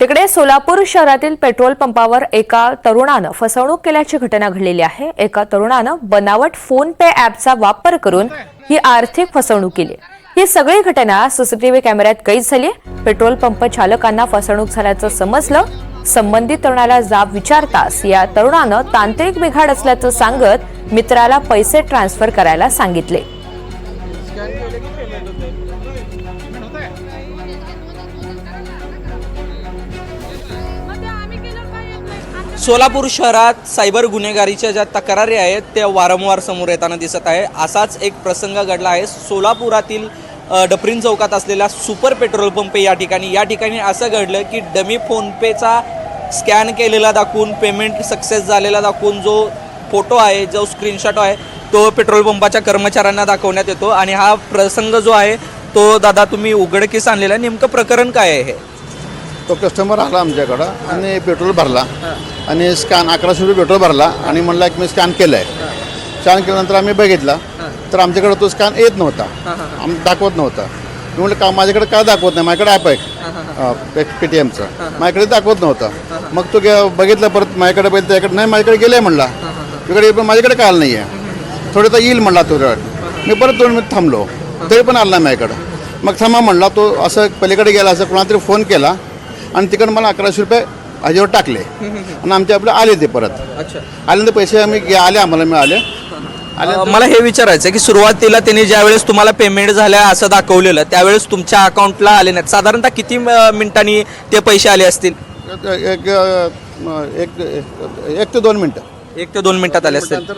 तिकडे सोलापूर शहरातील पेट्रोल पंपावर एका तरुणानं फसवणूक केल्याची घटना घडलेली आहे। एका तरुणानं बनावट फोन पे ॲपचा वापर करून ही आर्थिक फसवणूक केली। ही सगळी घटना सीसीटीव्ही कॅमेऱ्यात कैद झाली। पेट्रोल पंप चालकांना फसवणूक झाल्याचं समजलं। संबंधित तरुणाला जाब विचारताच या तरुणानं तांत्रिक बिघाड असल्याचं सांगत मित्राला पैसे ट्रान्सफर करायला सांगितले। सोलापूर शहरात सायबर गुन्हेगारीच्या ज्या तक्रारी आहेत त्या वारंवार समोर येताना दिसत आहे। असाच एक प्रसंग घडला आहे सोलापुरातील डफरीन चौकात असलेला सुपर पेट्रोल पंप या ठिकाणी असं घडलं की डमी फोनपेचा स्कॅन केलेला दाखवून पेमेंट सक्सेस झालेला दाखवून जो फोटो आहे जो स्क्रीनशॉट आहे तो पेट्रोल पंपाच्या कर्मचाऱ्यांना दाखवण्यात येतो। आणि हा प्रसंग जो आहे तो दादा तुम्ही उघडकीस आणलेला आहे, नेमकं प्रकरण काय आहे? तो कस्टमर आला आमच्याकडं आणि पेट्रोल भरला आणि स्कॅन 1100 रुपये पेट्रोल भरला आणि म्हणला की मी स्कॅन केलं आहे। स्कॅन केल्यानंतर आम्ही बघितला तर आमच्याकडे तो स्कॅन येत नव्हता, दाखवत नव्हता। मी म्हटलं का माझ्याकडे काय दाखवत नाही, माझ्याकडे ॲप आहे पेटीएमचं, माझ्याकडे दाखवत नव्हता। मग तो बघितलं परत माझ्याकडे बघितलं त्याकडे नाही, माझ्याकडे गेलं आहे म्हणला, तिकडे पण माझ्याकडे काय आलं नाही आहे, थोडं तर येईल म्हणला तो। मी परत 2 मिनिट थांबलो तरी पण आला नाही माझ्याकडं। मग थांबा म्हणला तो, असं पलीकडे गेला, असं कोणातरी फोन केला आणि तिकडं मला 1100 रुपये ह्याच्यावर टाकले आणि आमच्या आपले आले ते परत आल्यानंतर पैसे आम्ही आले, आम्हाला मिळाले। मला हे विचारायचं आहे की सुरुवातीला त्यांनी ज्यावेळेस तुम्हाला पेमेंट झाल्या असं दाखवलेलं त्यावेळेस तुमच्या अकाउंटला आले नाहीत, साधारणतः किती मिनिटांनी ते पैसे आले असतील? एक ते 2 मिनिटं, 1 ते 2 मिनिटात आले असतील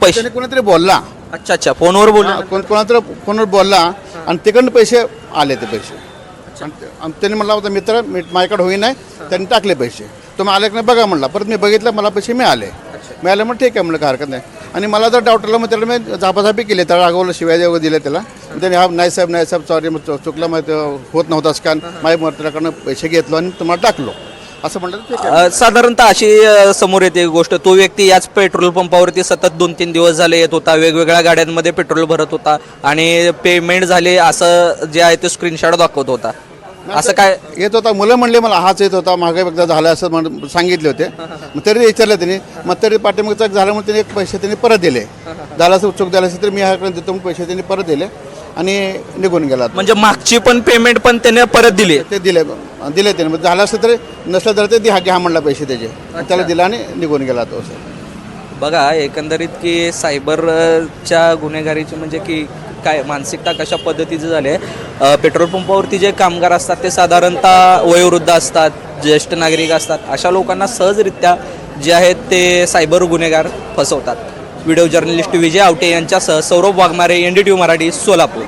पैसे। कोणीतरी बोलला, अच्छा फोनवर बोलला, कोणातरी फोनवर बोलला आणि तिकडनं पैसे आले ते पैसे। आणि त्यांनी म्हणला होता मित्र माझ्याकडे होई नाही, त्यांनी टाकले पैसे, तुम्ही आले की नाही बघा म्हणला। परत मी बघितलं, मला पैसे मिळाले मग ठीक आहे म्हणलं, काय हरकत नाही। आणि मला जर डाऊट आला मग त्याला मी झापाझापी केली, त्याला रागवलं, शिवाय वगैरे दिले त्याला। त्याने हा नाही साहेब सॉरी चुकलं, मग होत नव्हता स्कॅन, माझ्या मित्राकडनं पैसे घेतलो आणि तुम्हाला टाकलो असं म्हणलं। साधारणतः अशी समोर येते गोष्ट, तो व्यक्ती याच पेट्रोल पंपावरती सतत 2-3 दिवस झाले येत होता, वेगवेगळ्या गाड्यांमध्ये पेट्रोल भरत होता आणि पेमेंट झाले असं जे आहे ते स्क्रीनशॉट दाखवत होता। असं काय येत होता? मुलं म्हणले मला हाच येत होता, मागे एकदा झालं असं सांगितले होते। मग तरी विचारलं त्यांनी, मग तरी पाठीमागचं झाल्यामुळे त्यांनी पैसे त्यांनी परत दिले, झालं असं चूक झालं असेल तर मी ह्याकडे देतो म्हणून पैसे त्यांनी परत दिले आणि निघून गेला। म्हणजे मागची पण पेमेंट पण त्याने परत दिली? ते दिले त्याने, मग झालं असं तरी नसलं तर ते घ्या म्हणला पैसे त्याचे, त्याला दिला आणि निघून गेला तो। बघा एकंदरीत की सायबरच्या गुन्हेगारीची म्हणजे की काय मानसिकता कशा पद्धतीचं झाली आहे। पेट्रोल पंपावरती जे कामगार असतात ते साधारणतः वयोवृद्ध असतात, ज्येष्ठ नागरिक असतात, अशा लोकांना सहजरित्या जे आहेत ते सायबर गुन्हेगार फसवतात। व्हिडिओ जर्नलिस्ट विजय आवटे यांच्यासह सौरभ वाघमारे, NDTV मराठी, सोलापूर।